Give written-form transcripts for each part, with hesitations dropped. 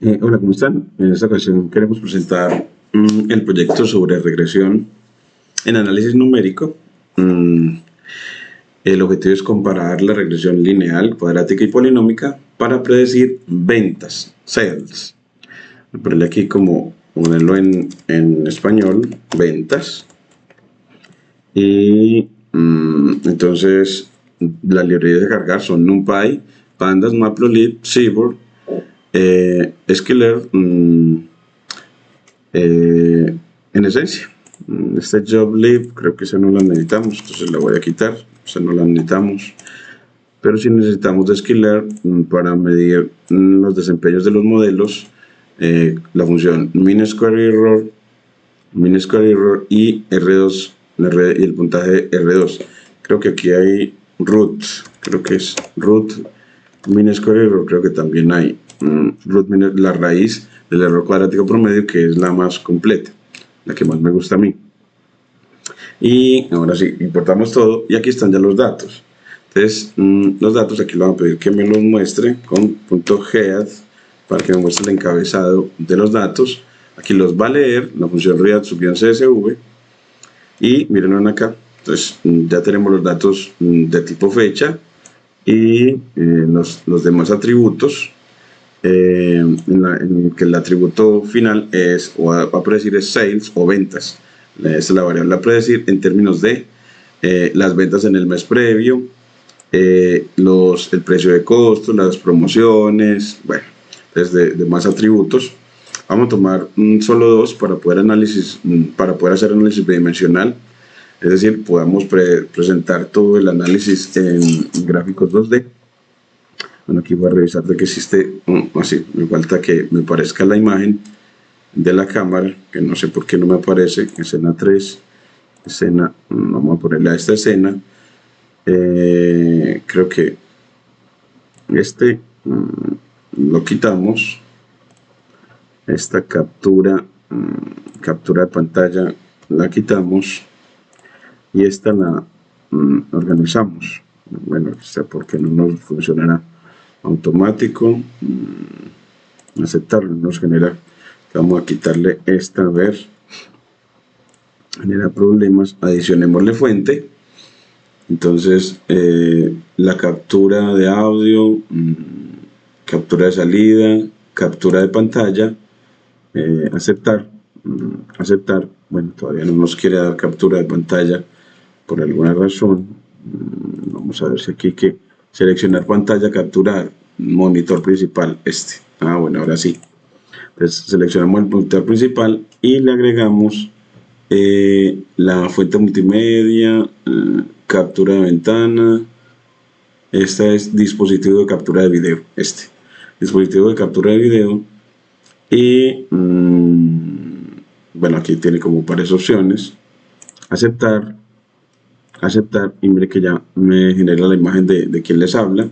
Hola, ¿cómo están? En esta ocasión queremos presentar el proyecto sobre regresión en análisis numérico. Mm, el objetivo es comparar la regresión lineal, cuadrática y polinómica para predecir ventas, sales. Voy a ponerle aquí como ponerlo en español, ventas. Y entonces las librerías de cargar son NumPy, Pandas, Matplotlib, Seaborn, Skiller, en esencia. Este job lib creo que esa no la necesitamos, entonces la voy a quitar, esa no la necesitamos. Pero sí necesitamos de Skiller para medir los desempeños de los modelos, la función mean square error y R2 y el puntaje R2. Creo que aquí hay root, creo que es root mean square error, creo que también hay root la raíz del error cuadrático promedio, que es la más completa, la que más me gusta a mí. Y ahora sí, importamos todo y aquí están ya los datos. Entonces, los datos aquí le vamos a pedir que me los muestre con .head para que me muestre el encabezado de los datos. Aquí los va a leer la función read_csv y miren acá. Entonces, ya tenemos los datos de tipo fecha y los demás atributos. En que el atributo final es, o va a predecir es sales o ventas. Esta es la variable a predecir en términos de las ventas en el mes previo, el precio de costo, las promociones, bueno, entonces de más atributos. Vamos a tomar solo dos para poder hacer análisis bidimensional, es decir, podamos presentar todo el análisis en gráficos 2D. Bueno, aquí voy a revisar de que existe, así, me falta que me aparezca la imagen de la cámara, que no sé por qué no me aparece, escena 3, vamos a ponerle a esta escena, creo que lo quitamos, esta captura de pantalla la quitamos y esta la organizamos. Bueno, sé por qué no nos funcionará automático, aceptarlo, nos genera, vamos a quitarle esta, a ver, genera problemas, adicionémosle fuente, entonces la captura de audio, captura de salida, captura de pantalla, aceptar, bueno, todavía no nos quiere dar captura de pantalla por alguna razón. Vamos a ver si aquí que seleccionar pantalla, capturar monitor principal, bueno, ahora sí. Entonces seleccionamos el monitor principal y le agregamos la fuente multimedia, captura de ventana. Esta es dispositivo de captura de video, dispositivo de captura de video. Y bueno, aquí tiene como varias opciones. Aceptar, y mire que ya me genera la imagen de quien les habla,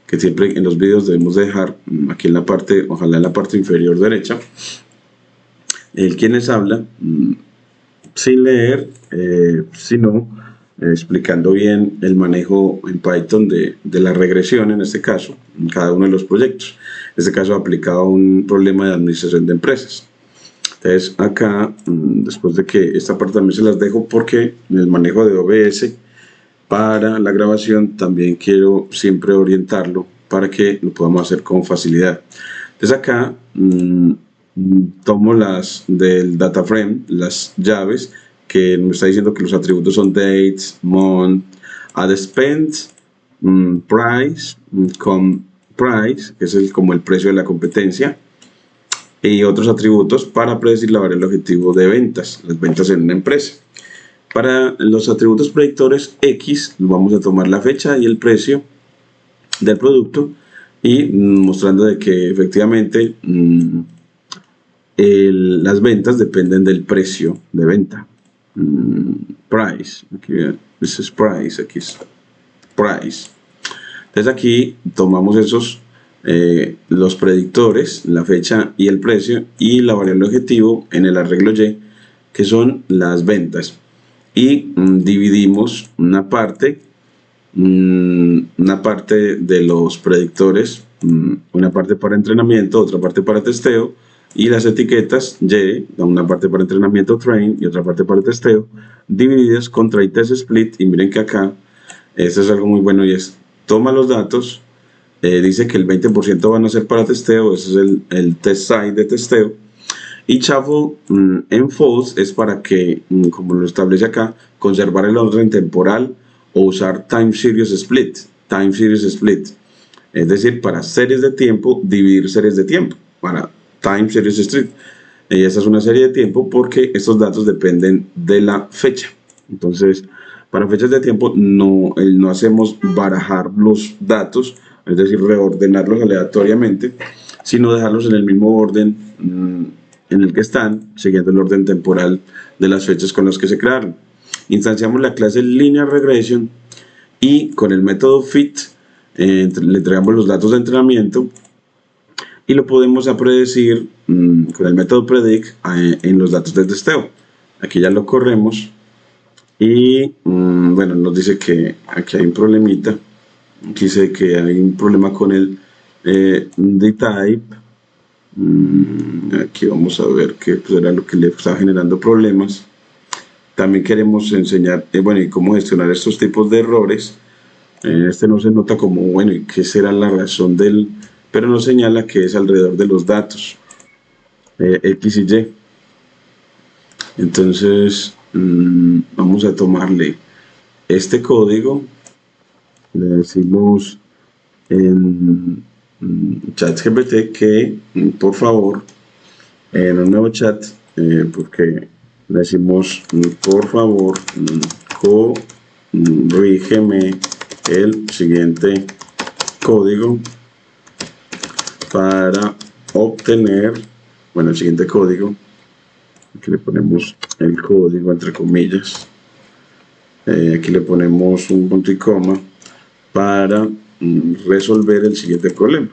que siempre en los vídeos debemos dejar aquí en la parte, ojalá en la parte inferior derecha, el quien les habla, sin leer, sino explicando bien el manejo en Python de la regresión, en este caso, en cada uno de los proyectos. En este caso aplicado a un problema de administración de empresas. Entonces acá, después de que esta parte también se las dejo porque en el manejo de OBS para la grabación también quiero siempre orientarlo para que lo podamos hacer con facilidad. Entonces acá tomo las del data frame, las llaves que me está diciendo que los atributos son dates, month, ad spend, price, price, que es como el precio de la competencia, y otros atributos para predecir la variable objetivo de ventas, las ventas en una empresa. Para los atributos predictores X, vamos a tomar la fecha y el precio del producto y mostrando de que efectivamente las ventas dependen del precio de venta. Price, aquí this is price, aquí es price. Entonces aquí tomamos esos los predictores, la fecha y el precio, y la variable objetivo en el arreglo Y, que son las ventas, y dividimos una parte de los predictores una parte para entrenamiento, otra parte para testeo, y las etiquetas Y, una parte para entrenamiento train y otra parte para testeo, divididas con try test split. Y miren que acá esto es algo muy bueno, y es toma los datos, dice que el 20% van a ser para testeo, ese es el test site de testeo, y shuffle en false es para que, como lo establece acá, conservar el orden temporal o usar time series split, es decir, para series de tiempo, dividir series de tiempo, para time series split. Y esa es una serie de tiempo porque estos datos dependen de la fecha. Entonces, para fechas de tiempo no hacemos barajar los datos, es decir, reordenarlos aleatoriamente, sino dejarlos en el mismo orden en el que están, siguiendo el orden temporal de las fechas con las que se crearon. Instanciamos la clase Linear Regression y con el método fit le entregamos los datos de entrenamiento y lo podemos predecir con el método predict en los datos de testeo. Aquí ya lo corremos y bueno, nos dice que aquí hay un problemita. Aquí dice que hay un problema con el dtype. Aquí vamos a ver qué era lo que le estaba generando problemas. También queremos enseñar, bueno, y cómo gestionar estos tipos de errores. Este no se nota como, bueno, y qué será la razón del, pero nos señala que es alrededor de los datos X y Y. Entonces, vamos a tomarle este código, le decimos en ChatGPT que, por favor, en un nuevo chat, porque le decimos, por favor, corrígeme el siguiente código para obtener, bueno, el siguiente código, aquí le ponemos el código entre comillas, aquí le ponemos un punto y coma para resolver el siguiente problema,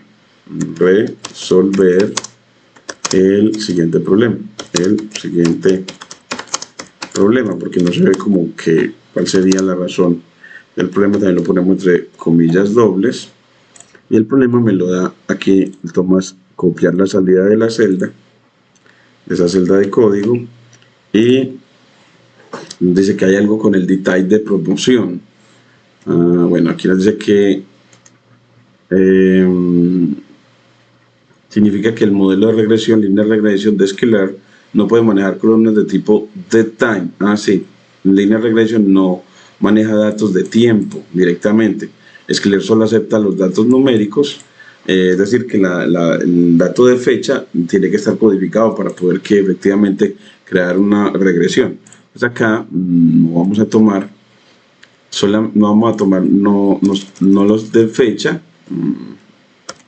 resolver el siguiente problema, porque no se ve como que cuál sería la razón del problema. También lo ponemos entre comillas dobles y el problema me lo da aquí. Tomas copiar la salida de la celda, de esa celda de código, y dice que hay algo con el detail de promoción. Bueno, aquí nos dice que significa que el modelo de regresión, lineal regression de Scalar, no puede manejar columnas de tipo deadtime. Sí, lineal regression no maneja datos de tiempo directamente. Scalar solo acepta los datos numéricos, es decir, que el dato de fecha tiene que estar codificado para poder que efectivamente crear una regresión. Pues acá no vamos a tomar no los de fecha,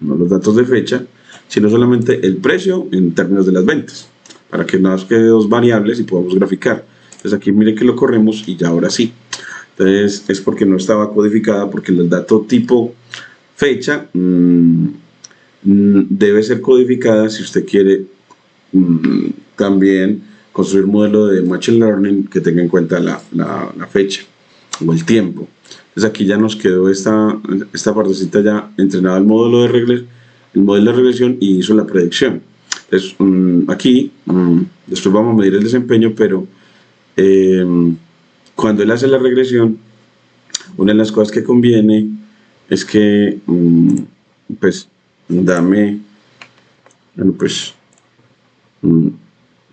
no los datos de fecha, sino solamente el precio en términos de las ventas, para que nos quede dos variables y podamos graficar. Entonces aquí mire que lo corremos y ya ahora sí. Entonces es porque no estaba codificada, porque el dato tipo fecha debe ser codificada si usted quiere también construir un modelo de Machine Learning que tenga en cuenta la fecha o el tiempo. Entonces aquí ya nos quedó esta partecita ya entrenada el modelo de regresión y hizo la predicción. Entonces aquí después vamos a medir el desempeño, pero cuando él hace la regresión, una de las cosas que conviene es que pues dame, bueno, pues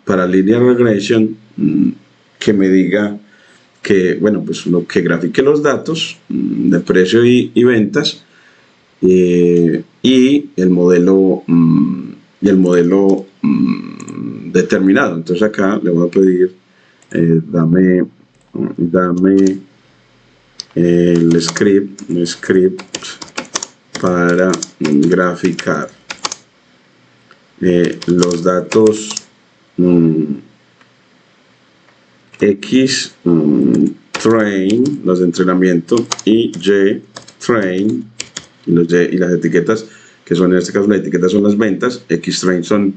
para linear regression que me diga que, bueno, pues que grafique los datos de precio y ventas y el modelo determinado. Entonces acá le voy a pedir dame el script para graficar los datos X train, los de entrenamiento, y Y train, y las etiquetas, que son en este caso las etiquetas son las ventas, X train son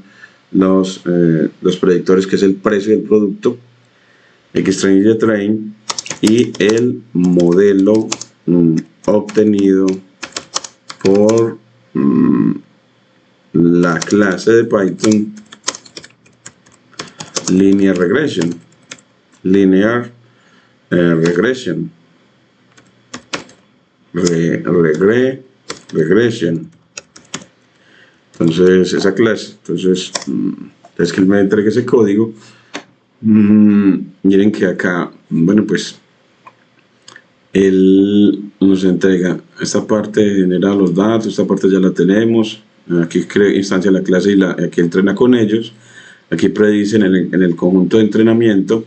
los predictores, que es el precio del producto, X train y Y train, y el modelo obtenido por la clase de Python linear regression, regression. Entonces esa clase, entonces que él me entregue ese código. Miren que acá, bueno, pues él nos entrega esta parte, genera los datos, esta parte ya la tenemos, aquí instancia la clase y aquí entrena con ellos, aquí predicen en el conjunto de entrenamiento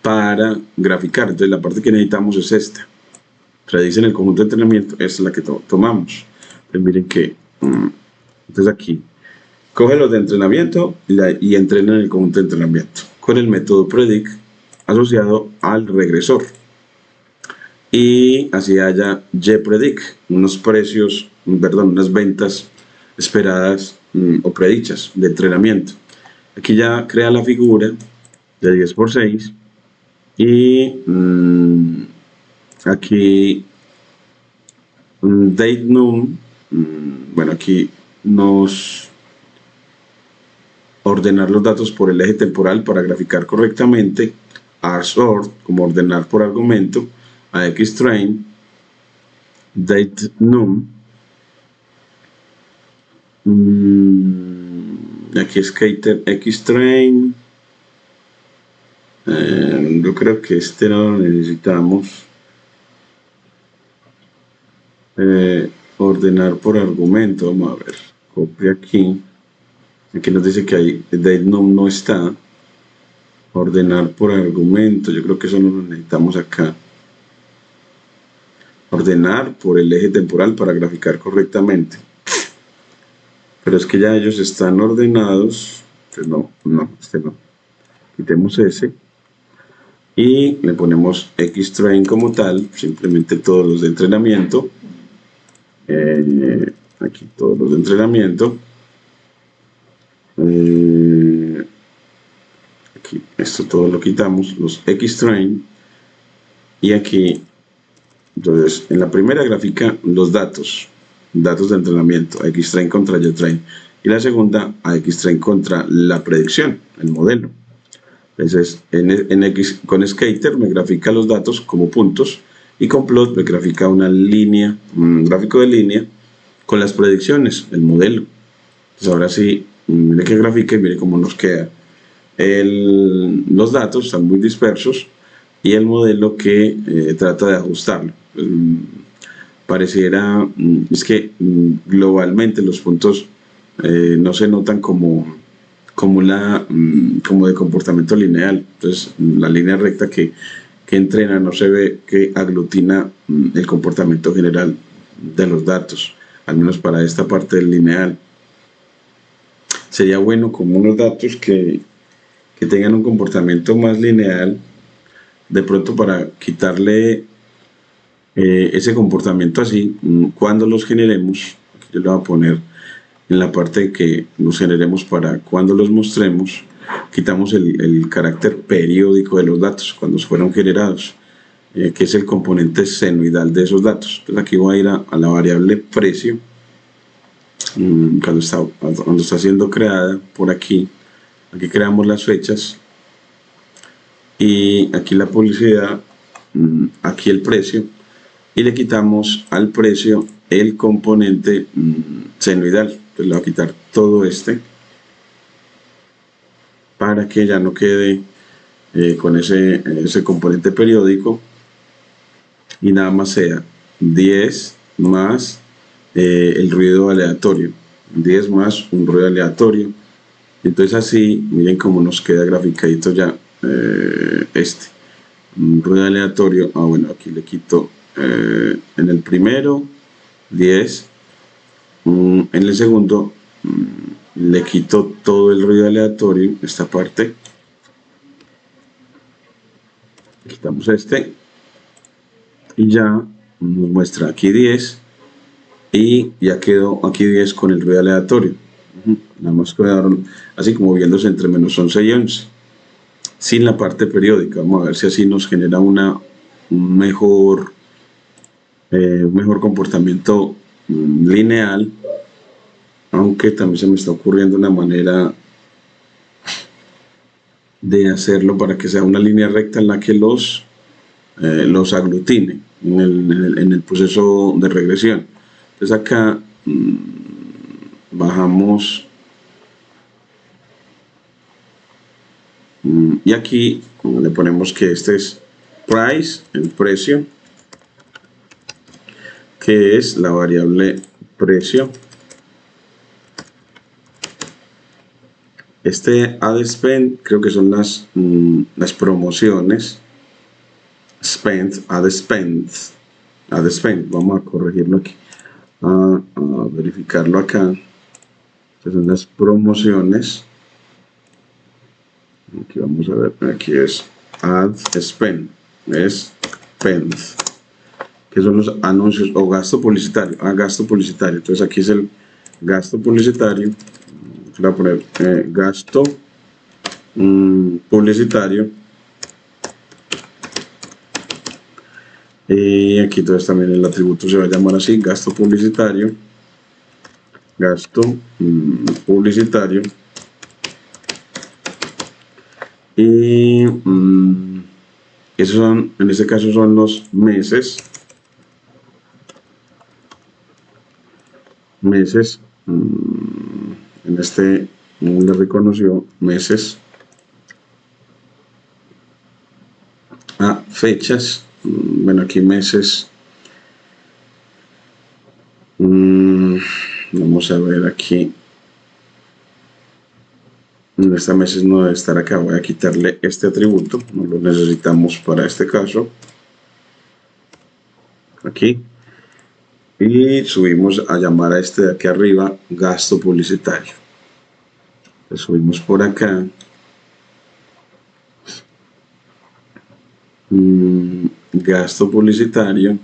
para graficar. Entonces la parte que necesitamos es esta, predicen el conjunto de entrenamiento, esta es la que tomamos. Pues miren que entonces aquí coge los de entrenamiento y entrena en el conjunto de entrenamiento con el método predict asociado al regresor, y así haya ypredict, unos precios, perdón, unas ventas esperadas o predichas de entrenamiento. Aquí ya crea la figura de 10 por 6 y aquí date num, bueno, aquí nos ordenar los datos por el eje temporal para graficar correctamente, rsort como ordenar por argumento, a xtrain, date num, aquí skater xtrain, yo creo que este no lo necesitamos, ordenar por argumento, vamos a ver, copia aquí. Aquí nos dice que hay date num no está, ordenar por argumento, yo creo que eso no lo necesitamos acá, ordenar por el eje temporal para graficar correctamente, pero es que ya ellos están ordenados, entonces no, este no, quitemos ese y le ponemos xtrain como tal, simplemente todos los de entrenamiento, aquí todos los de entrenamiento, aquí esto todo lo quitamos, los xtrain, y aquí entonces en la primera gráfica los datos de entrenamiento, xtrain contra ytrain, y la segunda a xtrain contra la predicción, el modelo. Entonces con skater me grafica los datos como puntos y con plot me grafica una línea, un gráfico de línea con las predicciones, el modelo. Entonces ahora sí, mire que grafica y mire cómo nos queda. Los datos están muy dispersos y el modelo que trata de ajustarlo. Pareciera, es que globalmente los puntos no se notan como de comportamiento lineal. Entonces la línea recta que entrena no se ve que aglutina el comportamiento general de los datos, al menos para esta parte del lineal. Sería bueno como unos datos que tengan un comportamiento más lineal, de pronto para quitarle ese comportamiento así, cuando los generemos, aquí yo le voy a poner en la parte que los generemos para cuando los mostremos, quitamos el carácter periódico de los datos cuando fueron generados, que es el componente senoidal de esos datos. Entonces aquí voy a ir a la variable precio, cuando está siendo creada, por aquí creamos las fechas, y aquí la publicidad, aquí el precio, y le quitamos al precio el componente senoidal. Entonces le voy a quitar todo para que ya no quede con ese componente periódico, y nada más sea 10 más el ruido aleatorio, 10 más un ruido aleatorio. Entonces así, miren cómo nos queda graficadito ya un ruido aleatorio. Bueno, aquí le quito en el primero 10, en el segundo le quito todo el ruido aleatorio, esta parte, quitamos y ya nos muestra aquí 10, y ya quedó aquí 10 con el ruido aleatorio. Nada más quedaron así como viéndose entre menos 11 y 11 sin la parte periódica. Vamos a ver si así nos genera un mejor un mejor comportamiento lineal, aunque también se me está ocurriendo una manera de hacerlo para que sea una línea recta en la que los aglutine en el proceso de regresión. Entonces acá bajamos y aquí le ponemos que este es price, el precio, que es la variable precio. Este ad spend creo que son las promociones. Spend, ad spend, ad spend. Vamos a corregirlo aquí, a verificarlo acá. Estas son las promociones. Aquí vamos a ver, aquí es ad spend, es spend, que son los anuncios o gasto publicitario, gasto publicitario. Entonces aquí es el gasto publicitario. Voy a poner gasto publicitario, y aquí entonces también el atributo se va a llamar así, gasto publicitario, gasto publicitario, y esos son, en este caso son los meses, en este le reconoció meses a fechas. Bueno, aquí meses, vamos a ver aquí, en esta meses no debe estar acá, voy a quitarle este atributo, no lo necesitamos para este caso, aquí, y subimos a llamar a este de aquí arriba gasto publicitario. Le subimos por acá, gasto publicitario,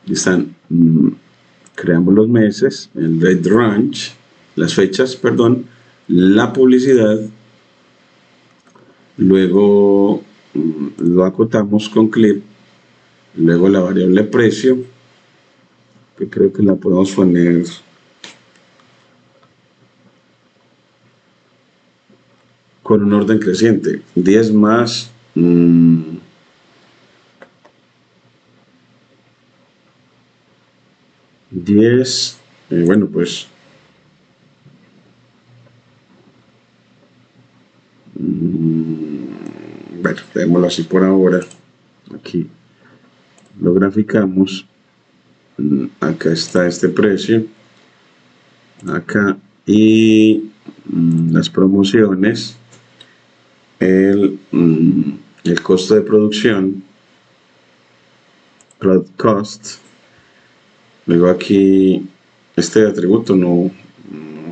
y están, creamos los meses, el date range, las fechas, perdón, la publicidad, luego lo acotamos con clip, luego la variable precio, que creo que la podemos poner con un orden creciente, 10 más 10, bueno, pues bueno, dejémoslo así por ahora. Aquí lo graficamos, acá está este precio, acá, y las promociones, el costo de producción, product cost. Luego aquí este atributo no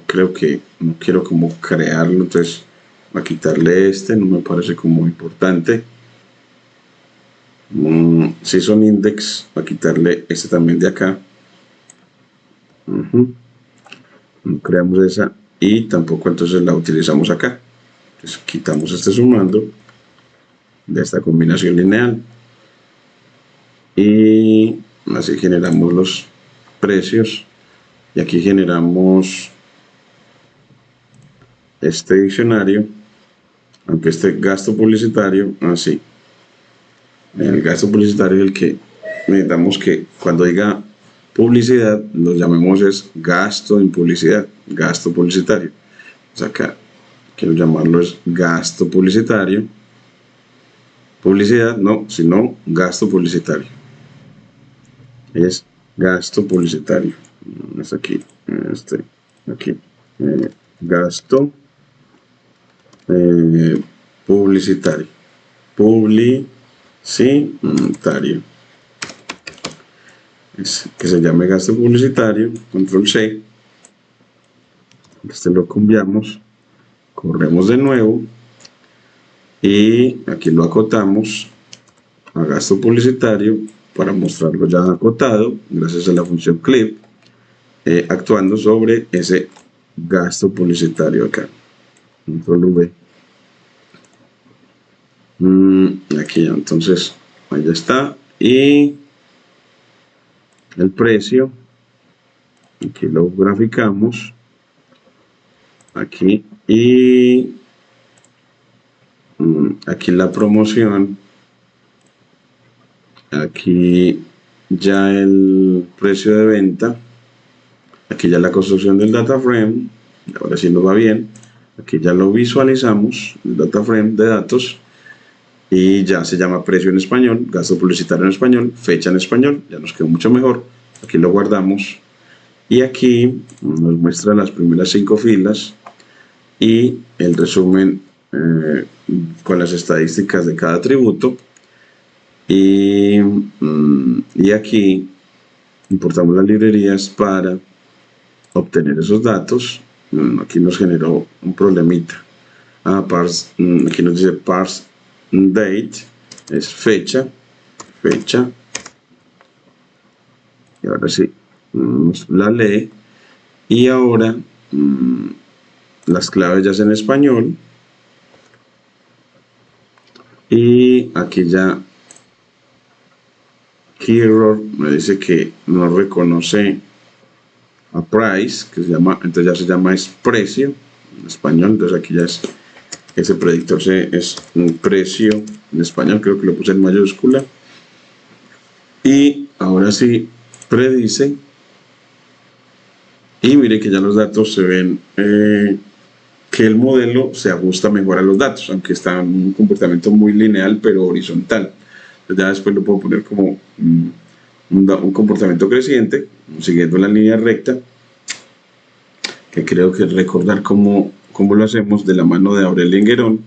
creo que no quiero como crearlo, entonces voy a quitarle este, no me parece como importante. Si son index, voy a quitarle este también de acá. Creamos esa y tampoco entonces la utilizamos acá. Entonces quitamos este sumando de esta combinación lineal y así generamos los precios, y aquí generamos este diccionario, aunque este gasto publicitario, así, el gasto publicitario es el que necesitamos que cuando diga publicidad lo llamemos es gasto en publicidad, gasto publicitario. Pues acá quiero llamarlo es gasto publicitario, publicidad no, sino gasto publicitario, es gasto publicitario. Es aquí, aquí, gasto publicitario, que se llame gasto publicitario, control C, este lo cambiamos, corremos de nuevo y aquí lo acotamos a gasto publicitario para mostrarlo ya acotado gracias a la función clip, actuando sobre ese gasto publicitario acá, control V. Aquí ya, entonces ahí ya está, y el precio, aquí lo graficamos, aquí, y aquí la promoción, aquí ya el precio de venta, aquí ya la construcción del data frame, ahora sí nos va bien, aquí ya lo visualizamos, el data frame de datos, y ya se llama precio en español, gasto publicitario en español, fecha en español, ya nos quedó mucho mejor, aquí lo guardamos, y aquí nos muestra las primeras 5 filas y el resumen con las estadísticas de cada atributo, y aquí importamos las librerías para obtener esos datos. Aquí nos generó un problemita. Aquí nos dice parse date, es fecha, y ahora sí, la lee, y ahora las claves ya es en español, y aquí ya key error me dice que no reconoce a price, que se llama, entonces ya se llama es precio en español, entonces aquí ya es ese predictor es un precio en español, creo que lo puse en mayúscula, y ahora sí predice, y mire que ya los datos se ven que el modelo se ajusta mejor a los datos, aunque está en un comportamiento muy lineal pero horizontal. Entonces ya después lo puedo poner como un comportamiento creciente, siguiendo la línea recta, que creo que recordar cómo lo hacemos de la mano de Aurelien Enguerón,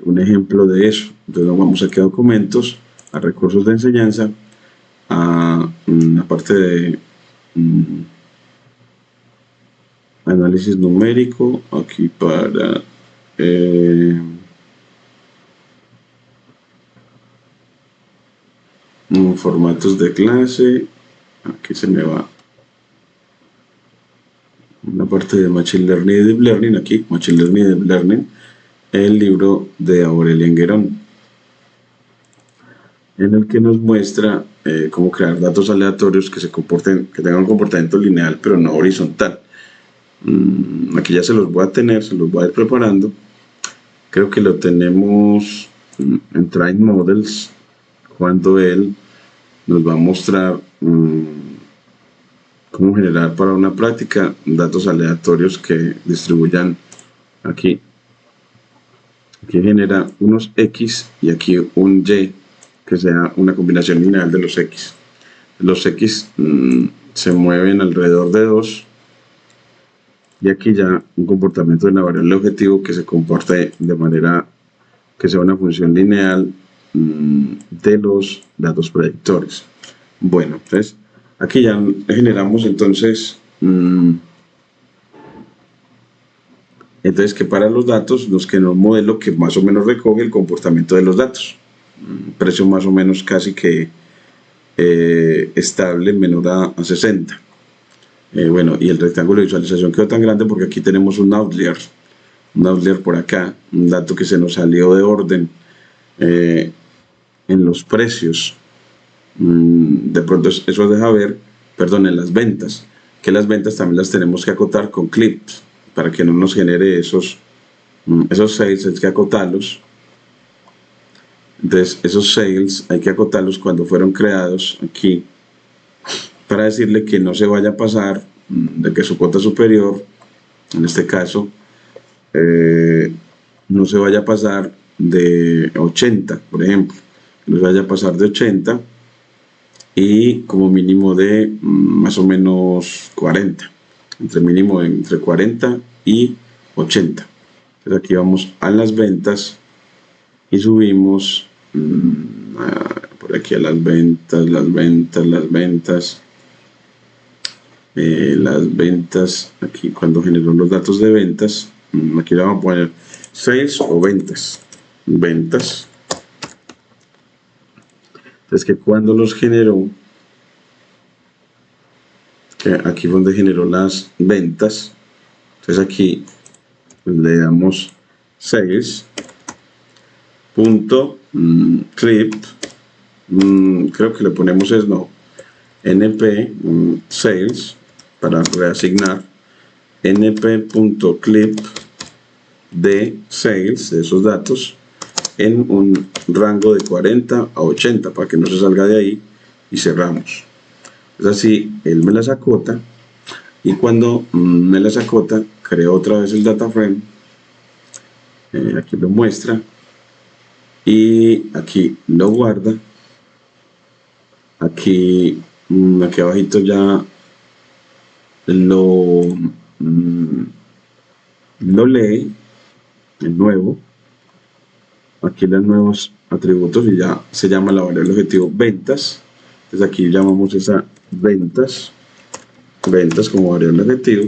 un ejemplo de eso. Entonces nos vamos aquí a documentos, a recursos de enseñanza, a la parte de análisis numérico, aquí para formatos de clase, aquí se me va una parte de Machine Learning y Deep Learning, aquí Machine Learning y Deep Learning, el libro de Aurelien Enguerón, en el que nos muestra cómo crear datos aleatorios que tengan un comportamiento lineal pero no horizontal. Aquí ya se los voy a ir preparando. Creo que lo tenemos en Train Models, cuando él nos va a mostrar cómo generar para una práctica datos aleatorios que distribuyan aquí. Aquí genera unos X y aquí un Y, que sea una combinación lineal de los X. Los X se mueven alrededor de 2, y aquí ya un comportamiento de la variable objetivo que se comporte de manera que sea una función lineal de los datos predictores. Bueno, entonces aquí ya generamos entonces que para los datos nos queda un modelo que más o menos recoge el comportamiento de los datos, precio más o menos casi que estable, menor a 60. Bueno, y el rectángulo de visualización quedó tan grande porque aquí tenemos un outlier por acá, un dato que se nos salió de orden en los precios. De pronto eso deja ver, en las ventas, que las ventas también las tenemos que acotar con clips para que no nos genere esos sales, hay que acotarlos. Entonces esos sales hay que acotarlos cuando fueron creados aquí, para decirle que no se vaya a pasar de que su cuota superior, en este caso, no se vaya a pasar de 80, por ejemplo, no se vaya a pasar de 80 y como mínimo de más o menos 40, entre 40 y 80. Entonces aquí vamos a las ventas y subimos por aquí a las ventas, aquí cuando generó los datos de ventas, aquí le vamos a poner sales o ventas. Entonces que cuando los generó, que aquí fue donde generó las ventas, entonces aquí pues, le damos sales punto clip, creo que le ponemos es no, np sales para reasignar np.clip de sales de esos datos en un rango de 40 a 80 para que no se salga de ahí y cerramos. Es así, él me las acota y cuando me las acota creo otra vez el data frame, aquí lo muestra y aquí lo guarda, aquí abajito ya lo lee el nuevo, aquí los nuevos atributos y ya se llama la variable objetivo ventas. Entonces aquí llamamos esa ventas como variable objetivo,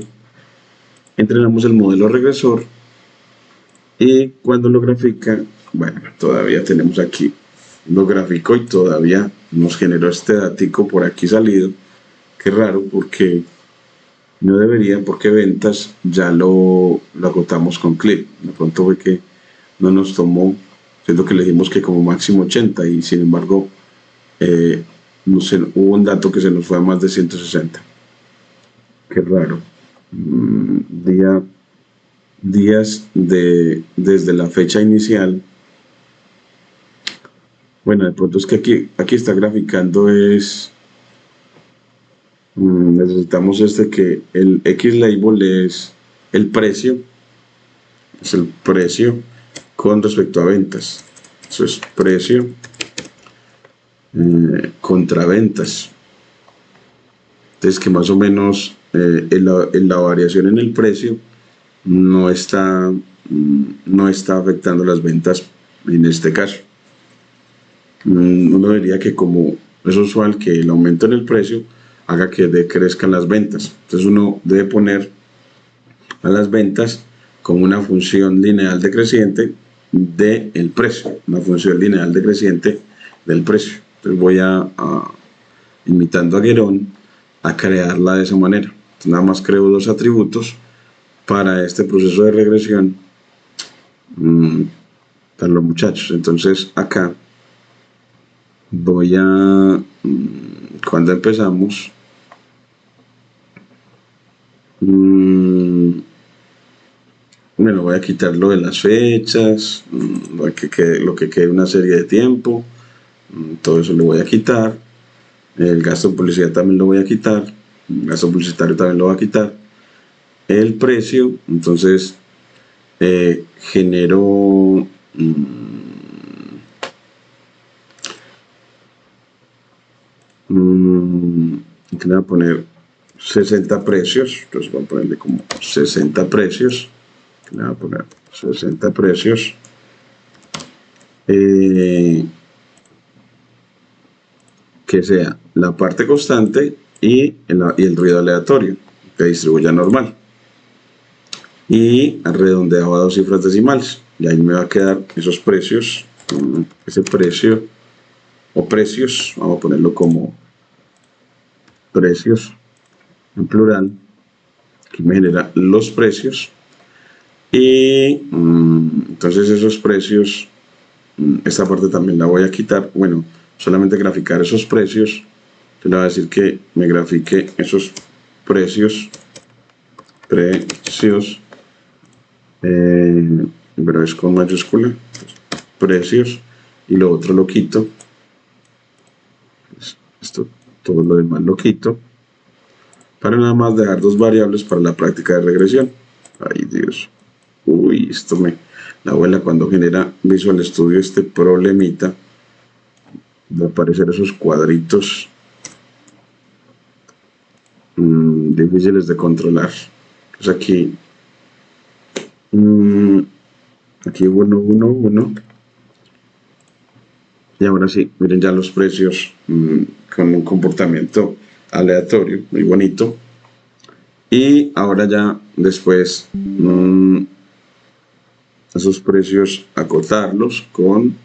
entrenamos el modelo regresor y cuando lo grafica, bueno, todavía tenemos aquí, lo graficó y todavía nos generó este datico por aquí salido. Qué raro, porque no debería, porque ventas ya lo acotamos con clip. De pronto fue que no nos tomó, siendo que le dijimos que como máximo 80 y sin embargo no sé, hubo un dato que se nos fue a más de 160. Qué raro. Días desde la fecha inicial. Bueno, de pronto es que aquí está graficando necesitamos que el X label es el precio, con respecto a ventas. Eso es precio contra ventas. Entonces que más o menos en la variación en el precio no está afectando las ventas en este caso. Uno diría que como es usual que el aumento en el precio haga que decrezcan las ventas. Entonces uno debe poner a las ventas como una función lineal decreciente del precio, una función lineal decreciente del precio. Entonces voy imitando a Guerón, a crearla de esa manera. Entonces nada más creo dos atributos para este proceso de regresión para los muchachos. Entonces acá voy cuando empezamos, bueno, voy a quitar lo de las fechas, lo que quede una serie de tiempo, todo eso lo voy a quitar. El gasto de publicidad también lo voy a quitar, el gasto publicitario también lo voy a quitar. El precio, entonces genero que le voy a poner 60 precios, entonces voy a ponerle como 60 precios, le voy a poner 60 precios, que sea la parte constante y el ruido aleatorio, que distribuya normal, y redondeado a dos cifras decimales, y ahí me va a quedar esos precios, ese precio o precios, vamos a ponerlo como precios en plural, que me genera los precios, y entonces esos precios, esta parte también la voy a quitar, bueno, solamente graficar esos precios, te le voy a decir que me grafique esos precios, pero es con mayúscula, precios, y lo otro lo quito, esto, todo lo demás lo quito, para nada más dejar dos variables para la práctica de regresión. Ay Dios, uy, la abuela cuando genera Visual Studio este problemita de aparecer esos cuadritos difíciles de controlar. Pues aquí 1, 1, 1, y ahora sí, miren ya los precios con un comportamiento aleatorio, muy bonito. Y ahora ya después esos precios acotarlos con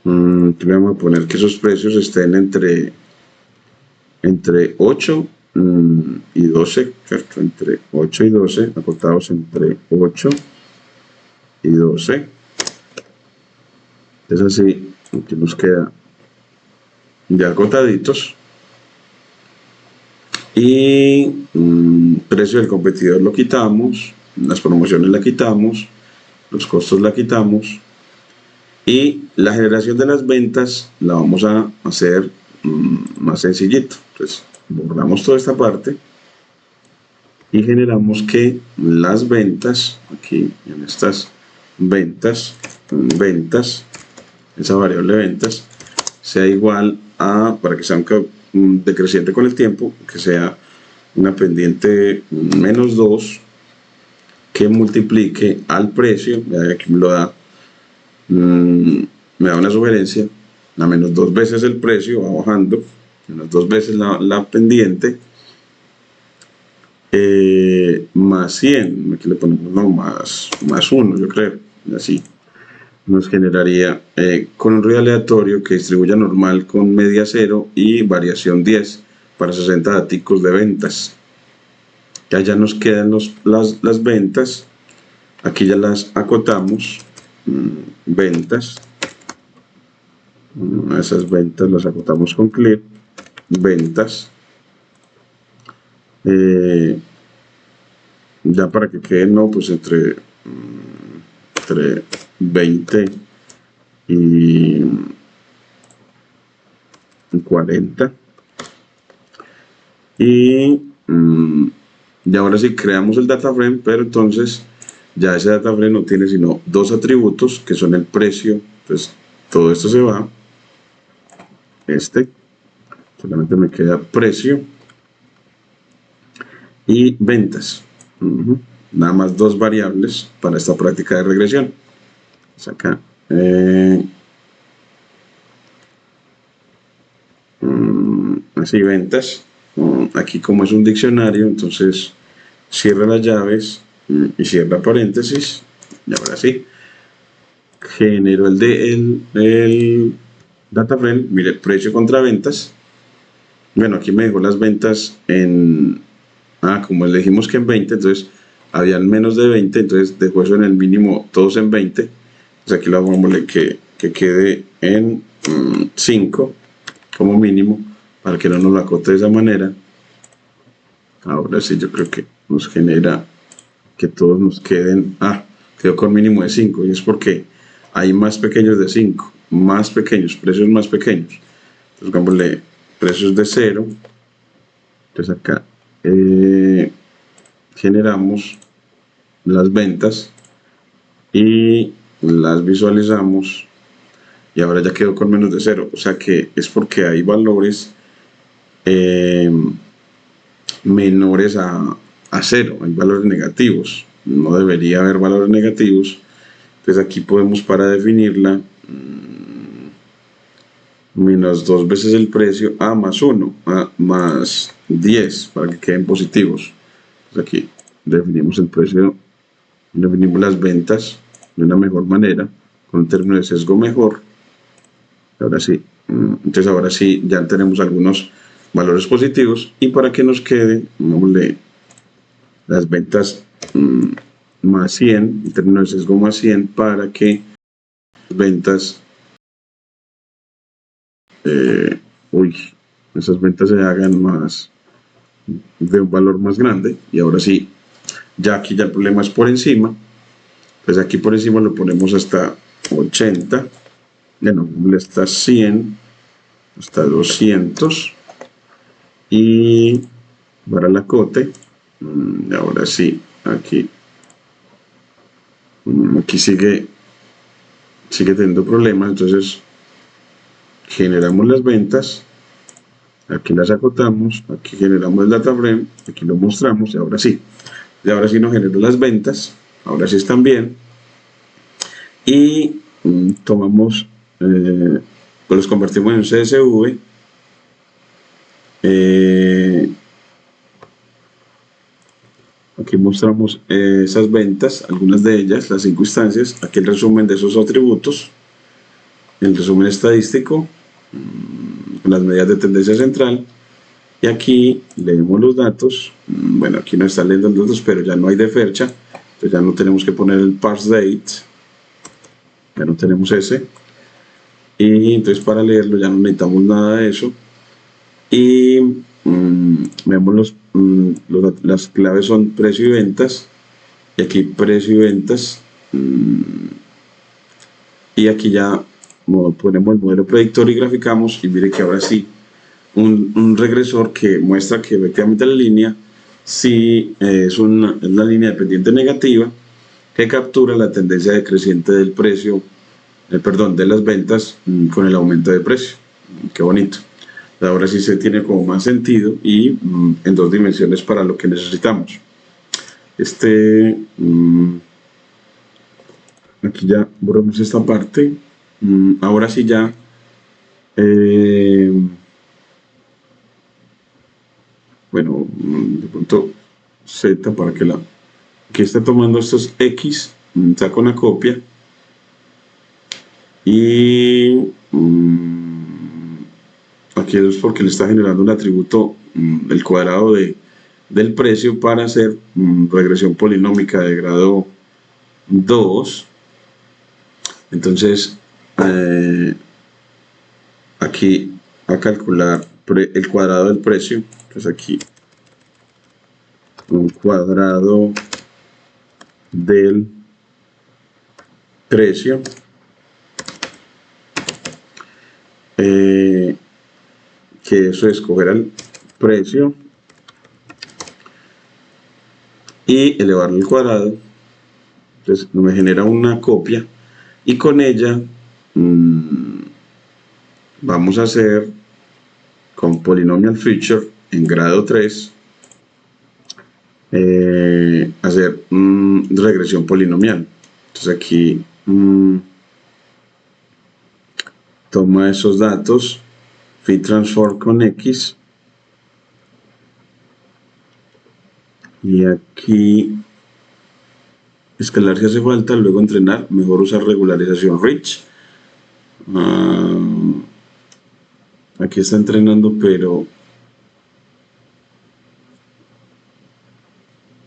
le vamos a poner que esos precios estén entre 8 y 12, ¿cierto? Entre 8 y 12, acotados entre 8 y 12. Es así, que nos queda ya acotaditos. Y precio del competidor lo quitamos, las promociones la quitamos, los costos la quitamos, y la generación de las ventas la vamos a hacer más sencillito. Entonces borramos toda esta parte y generamos que las ventas, aquí en estas ventas, esa variable ventas, sea igual a, para que sea un decreciente con el tiempo, que sea una pendiente menos 2 que multiplique al precio, aquí me lo da, me da una sugerencia, a menos 2 veces el precio, va bajando, menos 2 veces la pendiente, más 100, aquí le ponemos no, más 1, yo creo, y así nos generaría con un ruido aleatorio que distribuya normal con media 0 y variación 10 para 60 daticos de ventas. Ya nos quedan las ventas, aquí ya las acotamos, ventas, esas ventas las acotamos con clear, ventas, ya para que queden, no, pues entre 20 y 40. Y ahora sí creamos el data frame, pero entonces ya ese data frame no tiene sino 2 atributos que son el precio. Entonces todo esto se va, solamente me queda precio y ventas. Nada más 2 variables para esta práctica de regresión. Pues acá así ventas, aquí como es un diccionario, entonces cierra las llaves y cierra paréntesis, y ahora sí genero el data frame. Mire, precio contra ventas. Bueno, aquí me dejó las ventas en, como le dijimos que en 20, entonces habían menos de 20, entonces dejó eso en el mínimo, todos en 20. Entonces aquí lo vamos a que quede en 5 como mínimo, para que no nos lo acote de esa manera. Ahora sí, yo creo que nos genera que todos nos queden, quedó con mínimo de 5, y es porque hay más pequeños de 5, más pequeños, precios más pequeños. Entonces pongámosle precios de 0. Entonces acá generamos las ventas y las visualizamos, y ahora ya quedó con menos de 0, o sea que es porque hay valores menores a 0, hay valores negativos, no debería haber valores negativos. Entonces aquí podemos, para definirla, menos 2 veces el precio, más 1, más 10, para que queden positivos. Entonces aquí definimos el precio, definimos las ventas de una mejor manera, con un término de sesgo mejor. Ahora sí, entonces ahora sí ya tenemos algunos valores positivos, y para que nos quede, pongámosle las ventas más 100, el término de sesgo más 100, para que las ventas esas ventas se hagan más de un valor más grande. Y ahora sí, ya aquí ya el problema es por encima, pues aquí por encima lo ponemos hasta 80, bueno, hasta 100, hasta 200, y para el acote, ahora sí, aquí sigue teniendo problemas. Entonces generamos las ventas, aquí las acotamos, aquí generamos el data frame, aquí lo mostramos, y ahora sí nos generó las ventas, ahora sí están bien, y tomamos, pues los convertimos en CSV, aquí mostramos esas ventas, algunas de ellas, las 5 instancias, aquí el resumen de esos atributos, el resumen estadístico, las medidas de tendencia central, y aquí leemos los datos. Bueno, aquí no está leyendo los datos, pero ya no hay de fecha, entonces ya no tenemos que poner el parse date, ya no tenemos ese. y entonces para leerlo ya no necesitamos nada de eso. Y vemos las claves son precio y ventas, y aquí precio y ventas, y aquí ya ponemos el modelo predictor y graficamos, y mire que ahora sí un regresor que muestra que efectivamente la línea sí es la línea de pendiente negativa que captura la tendencia decreciente del precio, perdón, de las ventas con el aumento de precio. Qué bonito. Ahora sí se tiene como más sentido y en dos dimensiones para lo que necesitamos. Aquí ya borramos esta parte. Ahora sí ya bueno, de pronto Z para que aquí está tomando estos X, saca una copia y aquí es porque le está generando un atributo, el cuadrado del precio para hacer regresión polinómica de grado 2. Entonces aquí a calcular el cuadrado del precio, entonces aquí un cuadrado del precio, que eso es coger el precio y elevarlo al cuadrado. Entonces me genera una copia y con ella vamos a hacer con polynomial feature en grado 3 hacer regresión polinomial. Entonces aquí toma esos datos, fit transform con X, y aquí escalar si hace falta, luego entrenar, mejor usar regularización rich. Aquí está entrenando, pero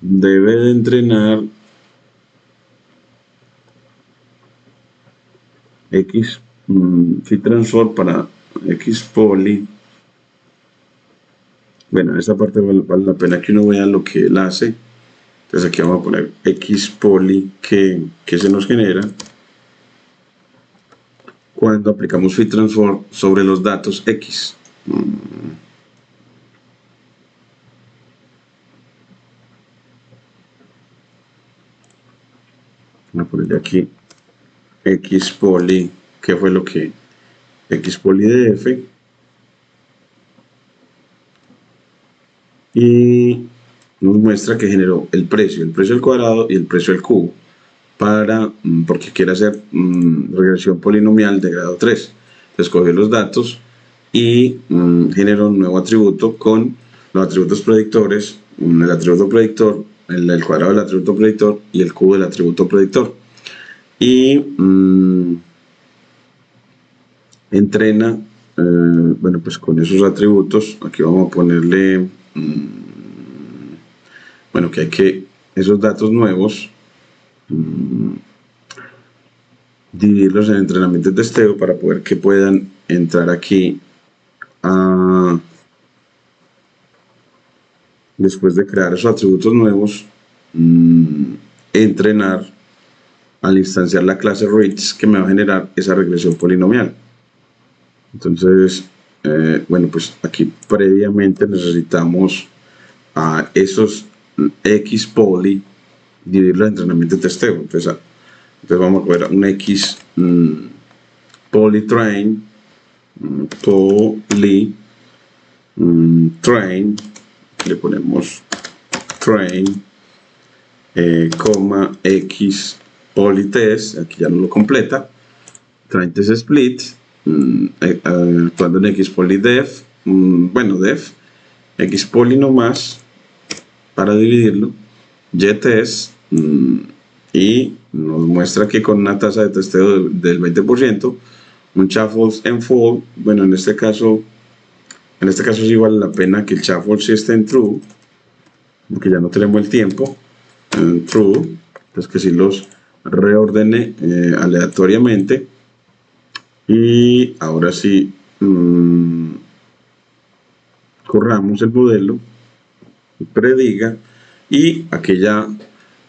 debe de entrenar X fit transform para X poly. Bueno, en esta parte vale la pena que uno vea lo que él hace. Entonces aquí vamos a poner X poly que se nos genera cuando aplicamos fit transform sobre los datos X. Voy a poner aquí X poly, que fue lo que X poly de F, y nos muestra que generó el precio al cuadrado y el precio al cubo, porque quiere hacer regresión polinomial de grado 3. Entonces cogió los datos y generó un nuevo atributo con los atributos predictores, el atributo predictor, el cuadrado del atributo predictor y el cubo del atributo predictor. Y entrena, bueno, pues con esos atributos, aquí vamos a ponerle, bueno, que hay que, esos datos nuevos, dividirlos en entrenamiento y testeo para poder que puedan entrar aquí después de crear esos atributos nuevos, entrenar al instanciar la clase rich que me va a generar esa regresión polinomial. Entonces, bueno, pues aquí previamente necesitamos a esos X poly dividirlo en entrenamiento y testeo. Entonces vamos a ver un X polytrain, poly train, le ponemos train, coma X polytest, aquí ya no lo completa, train test split, actuando en X poly def, bueno, def, X poly nomás para dividirlo, ytest, y nos muestra que con una tasa de testeo del 20%, un shuffle en fold, bueno, en este caso sí vale la pena que el shuffle sí esté en true, porque ya no tenemos el tiempo, en true, entonces que si los reordene aleatoriamente, Y ahora sí, corramos el modelo, prediga, y aquí ya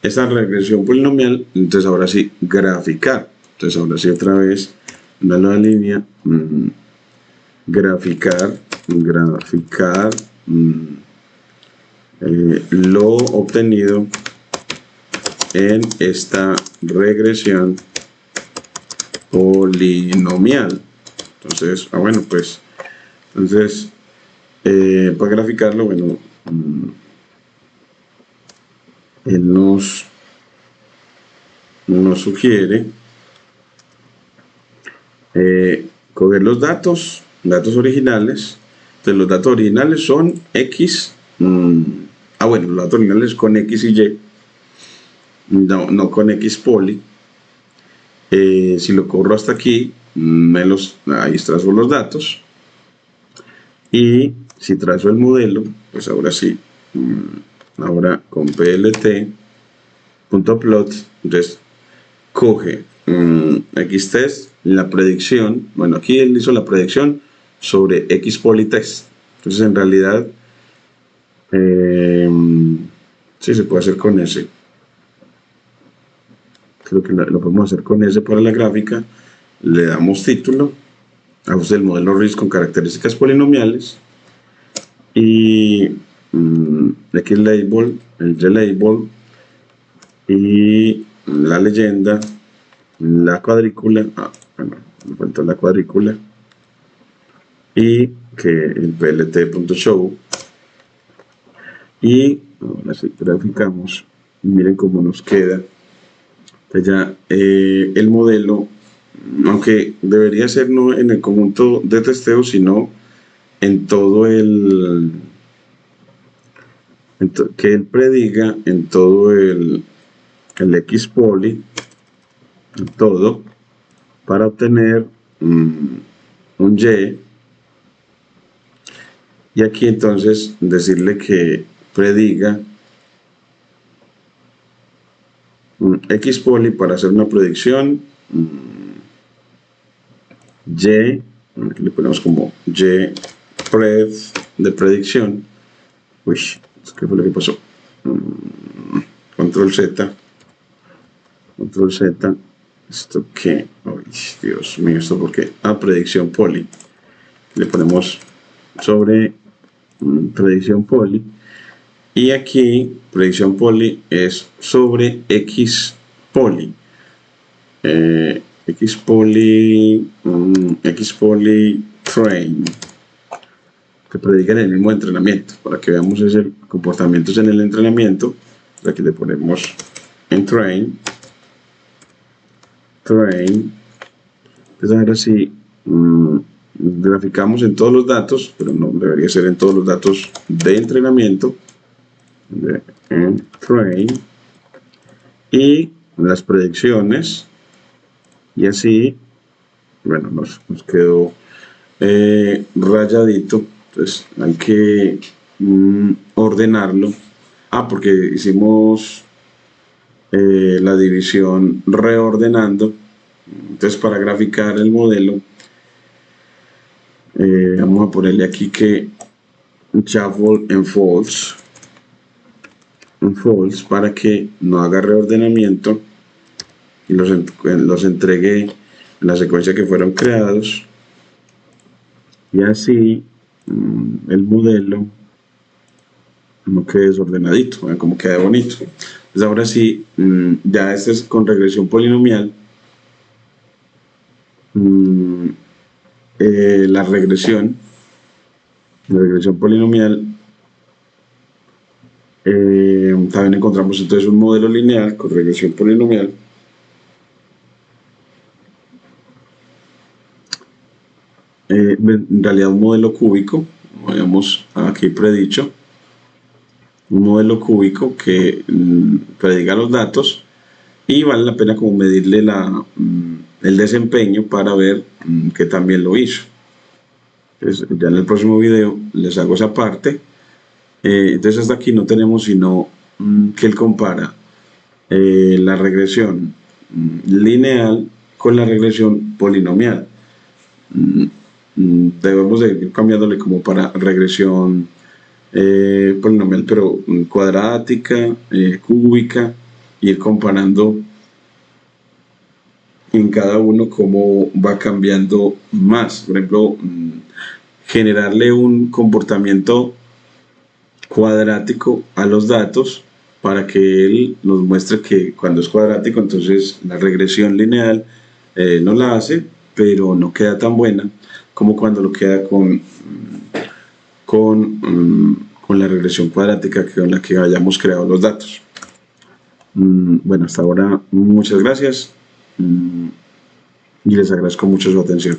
esa regresión polinomial, entonces ahora sí, graficar. Entonces ahora sí otra vez, una nueva línea, graficar, lo obtenido en esta regresión polinomial. Entonces, bueno, pues, entonces, para graficarlo, bueno, él nos sugiere coger los datos originales. Entonces, los datos originales son X. Bueno, los datos originales con X y Y, no con X poli. Si lo corro hasta aquí, ahí trazo los datos. Y si trazo el modelo, pues ahora sí, ahora con plt.plot, entonces coge xtest, la predicción. Bueno, aquí él hizo la predicción sobre xpolitest. Entonces, en realidad, sí se puede hacer con ese. Creo que lo podemos hacer con ese para la gráfica. Le damos título, ajuste del modelo RISC con características polinomiales, y xlabel, el glabel, y la leyenda, la cuadrícula, bueno, me falta la cuadrícula, y que el plt.show, y ahora sí graficamos, miren cómo nos queda. Entonces ya el modelo, aunque debería ser no en el conjunto de testeo, sino en todo que él prediga en todo el xpoly, en todo, para obtener un Y. Y aquí entonces decirle que prediga un xpoly para hacer una predicción Y, aquí le ponemos como Y pred de predicción. Uy, ¿qué fue lo que pasó? Control Z. ¿Esto qué? Ay, Dios mío, ¿esto por qué? Predicción poly. Le ponemos sobre predicción poly. Y aquí, predicción poly es sobre X poly. X poly train. Que predican el mismo entrenamiento. Para que veamos ese comportamientos en el entrenamiento. Aquí le ponemos en train. Entonces ahora sí graficamos en todos los datos, pero no debería ser en todos los datos de entrenamiento, en train, y las predicciones, y así, bueno, nos quedó rayadito. Entonces hay que ordenarlo, porque hicimos la división reordenando. Entonces, para graficar el modelo, vamos a ponerle aquí que shuffle en false, para que no haga reordenamiento y los entregue en la secuencia que fueron creados, y así el modelo no quede desordenadito, vean cómo queda bonito. Entonces ahora sí, ya este es con regresión polinomial. La regresión polinomial, también encontramos entonces un modelo lineal con regresión polinomial. En realidad un modelo cúbico, como habíamos aquí predicho, un modelo cúbico que prediga los datos, y vale la pena como medirle el desempeño para ver que también lo hizo. Entonces, ya en el próximo video les hago esa parte. Entonces hasta aquí no tenemos sino que él compara la regresión lineal con la regresión polinomial. debemos de ir cambiándole como para regresión polinomial, pero cuadrática, cúbica, ir comparando en cada uno cómo va cambiando más. Por ejemplo, generarle un comportamiento cuadrático a los datos para que él nos muestre que cuando es cuadrático, entonces la regresión lineal no la hace, pero no queda tan buena como cuando lo queda con la regresión cuadrática con la que hayamos creado los datos. Bueno, hasta ahora muchas gracias y les agradezco mucho su atención.